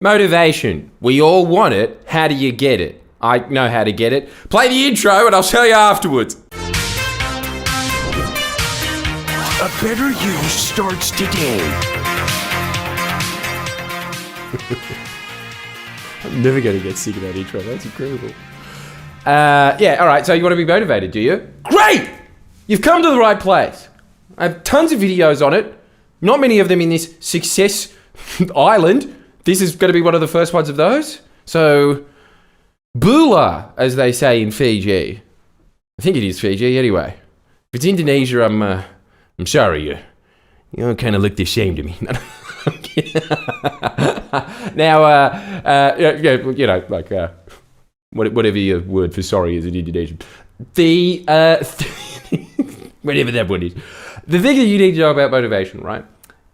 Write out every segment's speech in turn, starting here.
Motivation. We all want it. How do you get it? I know how to get it. Play the intro and I'll tell you afterwards. A better you starts today. I'm never going to get sick of that intro. That's incredible. Yeah, all right. So you want to be motivated, do you? Great! You've come to the right place. I have tons of videos on it. Not many of them in this success island. This is going to be one of the first ones of those. So, Bula, as they say in Fiji. I think it is Fiji anyway. If it's Indonesia, I'm sorry. You kind of looked ashamed of me. Now, whatever your word for sorry is in Indonesian. Whatever that word is. The thing that you need to know about motivation, right,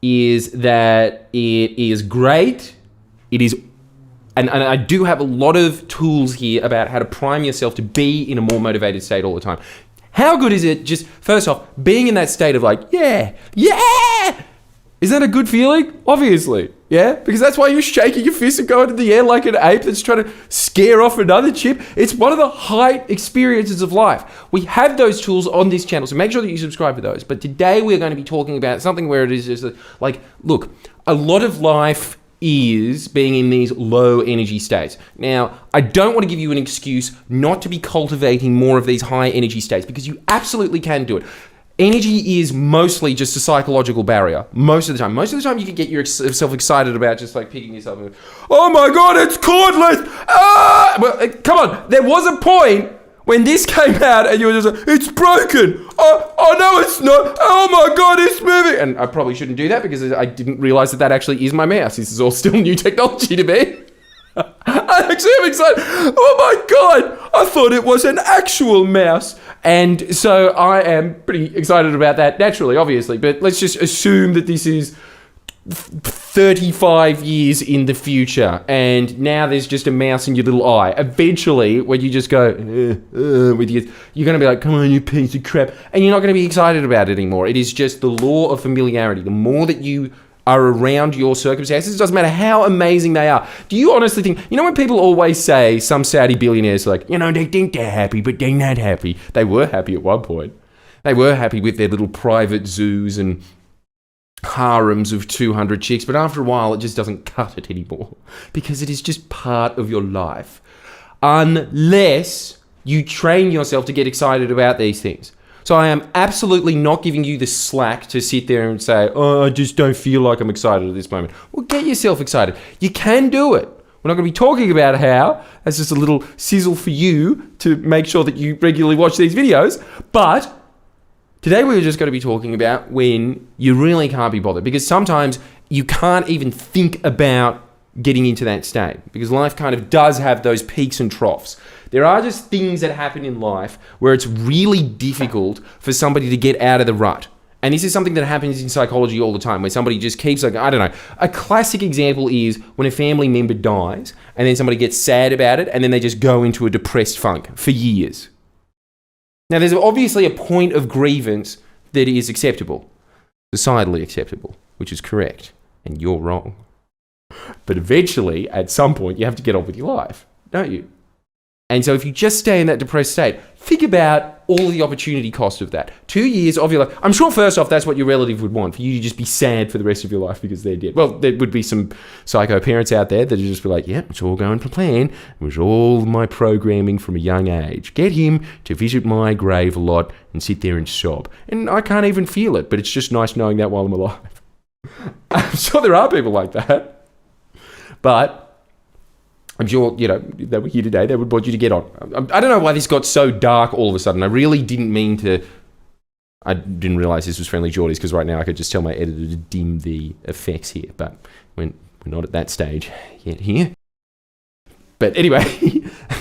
is that it is great. It is, and I do have a lot of tools here about how to prime yourself to be in a more motivated state all the time. How good is it just, first off, being in that state of like, yeah! Is that a good feeling? Obviously, yeah? Because that's why you're shaking your fist and going to the air like an ape that's trying to scare off another chip. It's one of the high experiences of life. We have those tools on this channel, so make sure that you subscribe to those. But today we're going to be talking about something where it is just like, look, a lot of life is being in these low energy states. Now, I don't want to give you an excuse not to be cultivating more of these high energy states because you absolutely can do it. Energy is mostly just a psychological barrier. Most of the time. Most of the time you can get yourself excited about just like picking yourself up. Oh my God, it's cordless! Ah! Well, come on. There was a point when this came out and you were just like, it's broken. Oh no, it's not. Oh my God, it's moving. And I probably shouldn't do that because I didn't realize that actually is my mouse. This is all still new technology to me. I actually am excited. Oh my God, I thought it was an actual mouse. And so I am pretty excited about that naturally, obviously. But let's just assume that this is 35 years in the future and now there's just a mouse in your little eye. Eventually, when you just go with you're going to be like, come on, you piece of crap. And you're not going to be excited about it anymore. It is just the law of familiarity. The more that you are around your circumstances, it doesn't matter how amazing they are. Do you honestly think, when people always say, some Saudi billionaires like, they think they're happy, but they're not happy. They were happy at one point. They were happy with their little private zoos and harems of 200 chicks, but after a while it just doesn't cut it anymore because it is just part of your life unless you train yourself to get excited about these things. So I am absolutely not giving you the slack to sit there and say, oh, I just don't feel like I'm excited at this moment. Well, get yourself excited. You can do it. We're not going to be talking about how. That's just a little sizzle for you to make sure that you regularly watch these videos. But today we're just going to be talking about when you really can't be bothered, because sometimes you can't even think about getting into that state because life kind of does have those peaks and troughs. There are just things that happen in life where it's really difficult for somebody to get out of the rut. And this is something that happens in psychology all the time, where somebody just keeps like, I don't know. A classic example is when a family member dies and then somebody gets sad about it and then they just go into a depressed funk for years. Now, there's obviously a point of grievance that is acceptable, societally acceptable, which is correct, and you're wrong. But eventually, at some point, you have to get on with your life, don't you? And so if you just stay in that depressed state, think about all the opportunity cost of that. 2 years of your life. I'm sure first off, that's what your relative would want, for you to just be sad for the rest of your life because they're dead. Well, there would be some psycho parents out there that would just be like, yeah, it's all going to plan. It was all my programming from a young age. Get him to visit my grave a lot and sit there and sob. And I can't even feel it, but it's just nice knowing that while I'm alive. I'm sure there are people like that. But I'm sure, they were here today. They would want you to get on. I don't know why this got so dark all of a sudden. I really didn't mean to. I didn't realize this was Friendly Jordies because right now I could just tell my editor to dim the effects here. But we're not at that stage yet here. But anyway,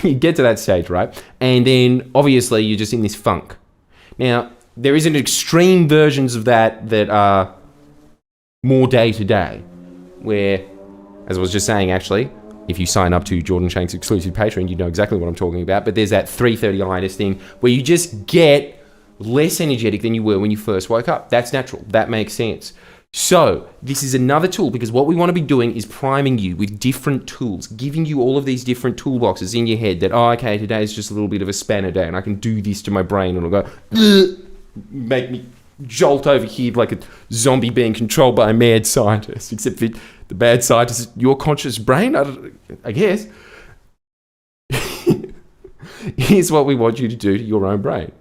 you get to that stage, right? And then obviously you're just in this funk. Now, there is an extreme versions of that are more day to day, where, as I was just saying actually, if you sign up to Jordan Shank's exclusive Patreon, you know exactly what I'm talking about. But there's that 3:30itis thing where you just get less energetic than you were when you first woke up. That's natural. That makes sense. So this is another tool, because what we want to be doing is priming you with different tools, giving you all of these different toolboxes in your head that, oh, okay, today is just a little bit of a spanner day and I can do this to my brain and it'll go, ugh, make me jolt over here like a zombie being controlled by a mad scientist, except for the bad scientist is your conscious brain, I guess. Here's what we want you to do to your own brain.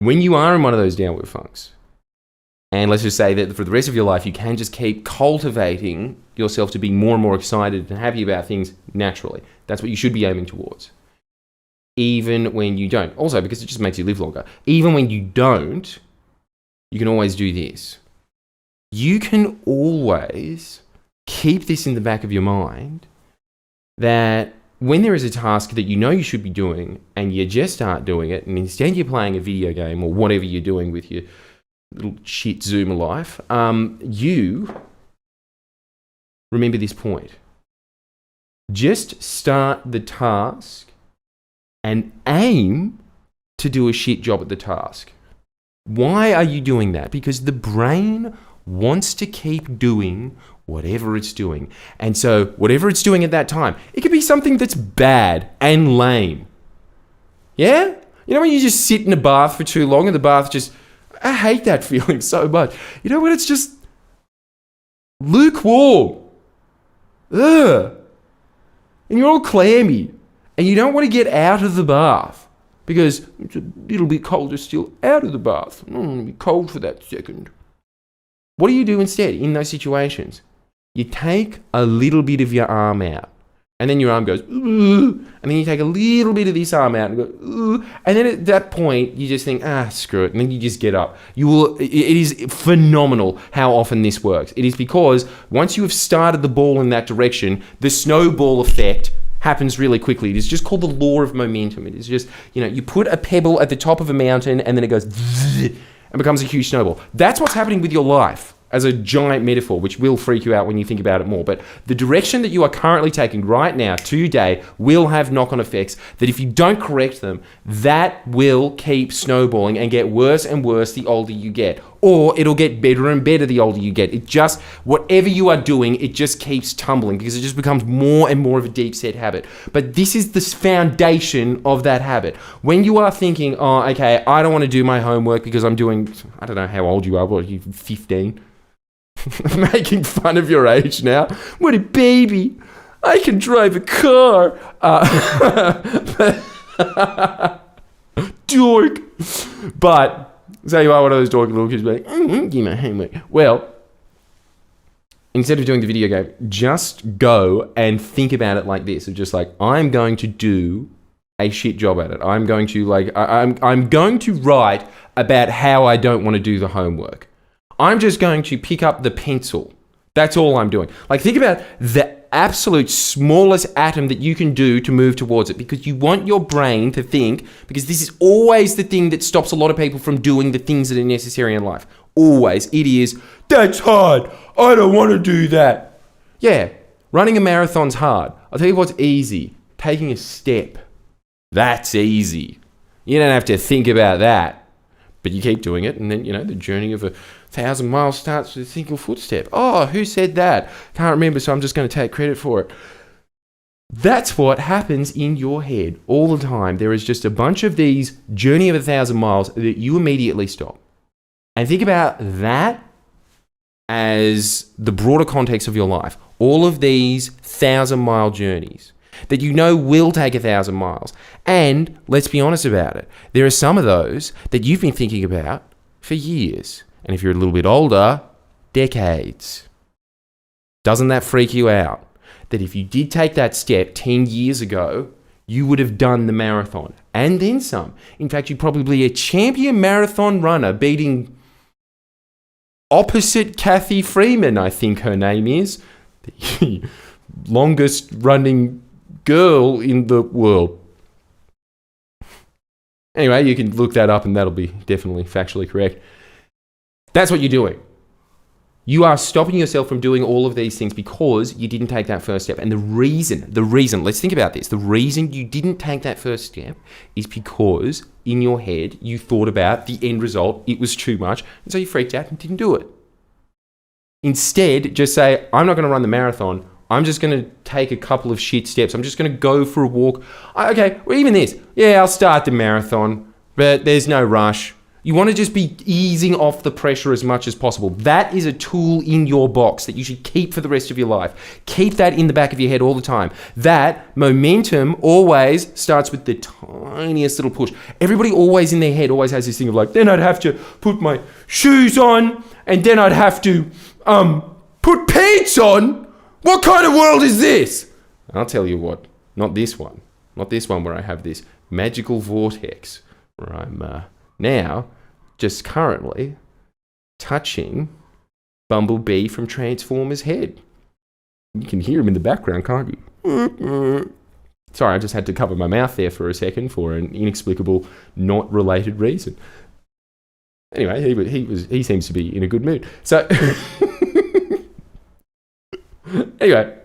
When you are in one of those downward funks, and let's just say that for the rest of your life, you can just keep cultivating yourself to be more and more excited and happy about things naturally. That's what you should be aiming towards. Even when you don't. Also, because it just makes you live longer. Even when you don't, you can always do this. You can always keep this in the back of your mind that when there is a task that you know you should be doing and you just start doing it, and instead you're playing a video game or whatever you're doing with your little shit Zoomer life, you remember this point. Just start the task and aim to do a shit job at the task. Why are you doing that? Because the brain wants to keep doing whatever it's doing. And so whatever it's doing at that time, it could be something that's bad and lame. Yeah? You know when you just sit in a bath for too long and the bath just... I hate that feeling so much. You know when it's just lukewarm. Ugh. And you're all clammy. And you don't want to get out of the bath because it's a little bit colder still out of the bath. I don't want to be cold for that second. What do you do instead in those situations? You take a little bit of your arm out. And then your arm goes, ooh, and then you take a little bit of this arm out and go, ooh, and then at that point, you just think, screw it, and then you just get up. It is phenomenal how often this works. It is because once you have started the ball in that direction, the snowball effect happens really quickly. It is just called the law of momentum. It is just, you put a pebble at the top of a mountain and then it goes, and becomes a huge snowball. That's what's happening with your life. As a giant metaphor, which will freak you out when you think about it more. But the direction that you are currently taking right now, today, will have knock-on effects that if you don't correct them, that will keep snowballing and get worse and worse the older you get. Or it'll get better and better the older you get. It just, whatever you are doing, it just keeps tumbling because it just becomes more and more of a deep-set habit. But this is the foundation of that habit. When you are thinking, oh, okay, I don't want to do my homework because I'm doing, I don't know how old you are, what are you, 15? Making fun of your age now. What a baby. I can drive a car. Dork. But, say you are one of those dorky little kids like, give my homework. Well, instead of doing the video game, just go and think about it like this. Of just like, I'm going to do a shit job at it. I'm going to I'm going to write about how I don't want to do the homework. I'm just going to pick up the pencil. That's all I'm doing. Like, think about the absolute smallest atom that you can do to move towards it, because you want your brain to think, because this is always the thing that stops a lot of people from doing the things that are necessary in life. Always. It is, that's hard. I don't want to do that. Yeah, running a marathon's hard. I'll tell you what's easy. Taking a step. That's easy. You don't have to think about that. But you keep doing it, and then, the journey of 1,000 miles starts with a single footstep. Oh, who said that? Can't remember, so I'm just going to take credit for it. That's what happens in your head all the time. There is just a bunch of these journey of 1,000 miles that you immediately stop. And think about that as the broader context of your life. All of these 1,000-mile journeys that will take 1,000 miles. And let's be honest about it. There are some of those that you've been thinking about for years. And if you're a little bit older, decades. Doesn't that freak you out? That if you did take that step 10 years ago, you would have done the marathon. And then some. In fact, you'd probably be a champion marathon runner, beating opposite Kathy Freeman, I think her name is. The longest running girl in the world. Anyway, you can look that up and that'll be definitely factually correct. That's what you're doing. You are stopping yourself from doing all of these things because you didn't take that first step. And the reason, let's think about this. The reason you didn't take that first step is because in your head, you thought about the end result. It was too much. And so you freaked out and didn't do it. Instead, just say, I'm not going to run the marathon. I'm just going to take a couple of shit steps. I'm just going to go for a walk. Okay, well, even this. Yeah, I'll start the marathon, but there's no rush. You want to just be easing off the pressure as much as possible. That is a tool in your box that you should keep for the rest of your life. Keep that in the back of your head all the time. That momentum always starts with the tiniest little push. Everybody always in their head always has this thing of like, then I'd have to put my shoes on and then I'd have to put pants on. What kind of world is this? I'll tell you what, not this one. Not this one where I have this magical vortex where I'm now just currently touching Bumblebee from Transformers' head. You can hear him in the background, can't you? Sorry, I just had to cover my mouth there for a second for an inexplicable, not related reason. Anyway, he seems to be in a good mood. So, anyway,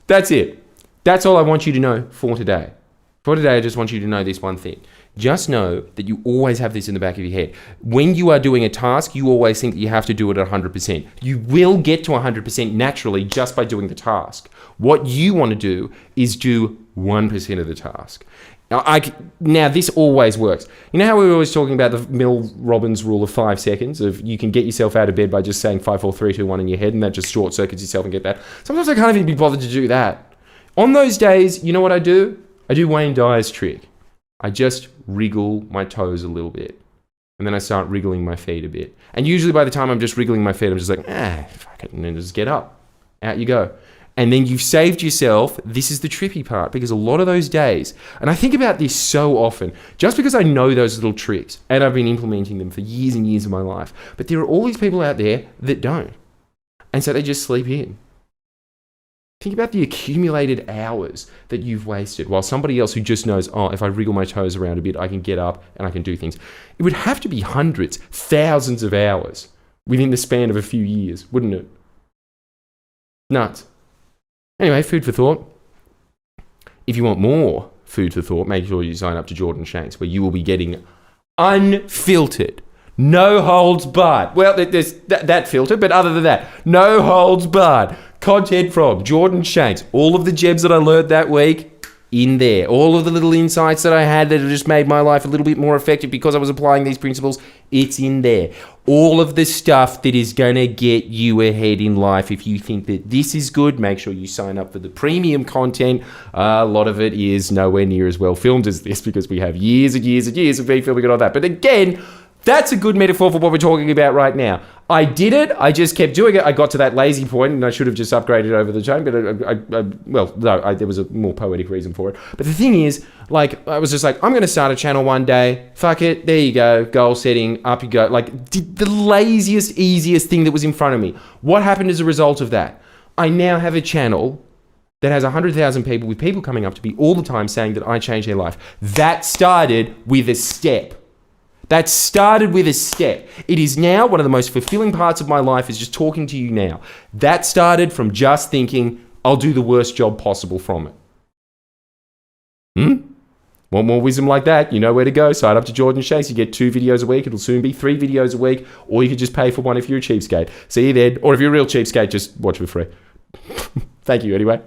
that's it. That's all I want you to know for today. For today, I just want you to know this one thing. Just know that you always have this in the back of your head. When you are doing a task, you always think that you have to do it at 100%. You will get to 100% naturally just by doing the task. What you want to do is do 1% of the task. Now, this always works. You know how we were always talking about the Mel Robbins rule of 5 seconds, of you can get yourself out of bed by just saying 5, 4, 3, 2, 1 in your head, and that just short circuits yourself and get that. Sometimes I can't even be bothered to do that. On those days, you know what I do? I do Wayne Dyer's trick. I just wriggle my toes a little bit. And then I start wriggling my feet a bit. And usually by the time I'm just wriggling my feet, I'm just like, fuck it, and then just get up. Out you go. And then you've saved yourself, this is the trippy part, because a lot of those days, and I think about this so often, just because I know those little tricks, and I've been implementing them for years and years of my life, but there are all these people out there that don't. And so they just sleep in. Think about the accumulated hours that you've wasted while somebody else who just knows, if I wriggle my toes around a bit, I can get up and I can do things. It would have to be hundreds, thousands of hours within the span of a few years, wouldn't it? Nuts. Anyway, food for thought. If you want more food for thought, make sure you sign up to Jordan Shanks, where you will be getting unfiltered, no holds barred. Well, there's that filter, but other than that, no holds barred content from Jordan Shanks. All of the gems that I learned that week, in there. All of the little insights that I had that have just made my life a little bit more effective because I was applying these principles, it's in there. All of the stuff that is going to get you ahead in life. If you think that this is good, make sure you sign up for the premium content. A lot of it is nowhere near as well filmed as this because we have years and years and years of me filming and all that. But again, that's a good metaphor for what we're talking about right now. I did it. I just kept doing it. I got to that lazy point, and I should have just upgraded over the time. But there was a more poetic reason for it. But the thing is, I was just like, I'm going to start a channel one day. Fuck it. There you go. Goal setting. Up you go. The laziest, easiest thing that was in front of me. What happened as a result of that? I now have a channel that has 100,000 people, with people coming up to me all the time saying that I changed their life. That started with a step. That started with a step. It is now one of the most fulfilling parts of my life is just talking to you now. That started from just thinking, I'll do the worst job possible from it. Want more wisdom like that? You know where to go. Sign up to Jordan Shanks. You get 2 videos a week. It'll soon be 3 videos a week. Or you could just pay for one if you're a cheapskate. See you then. Or if you're a real cheapskate, just watch for free. Thank you anyway.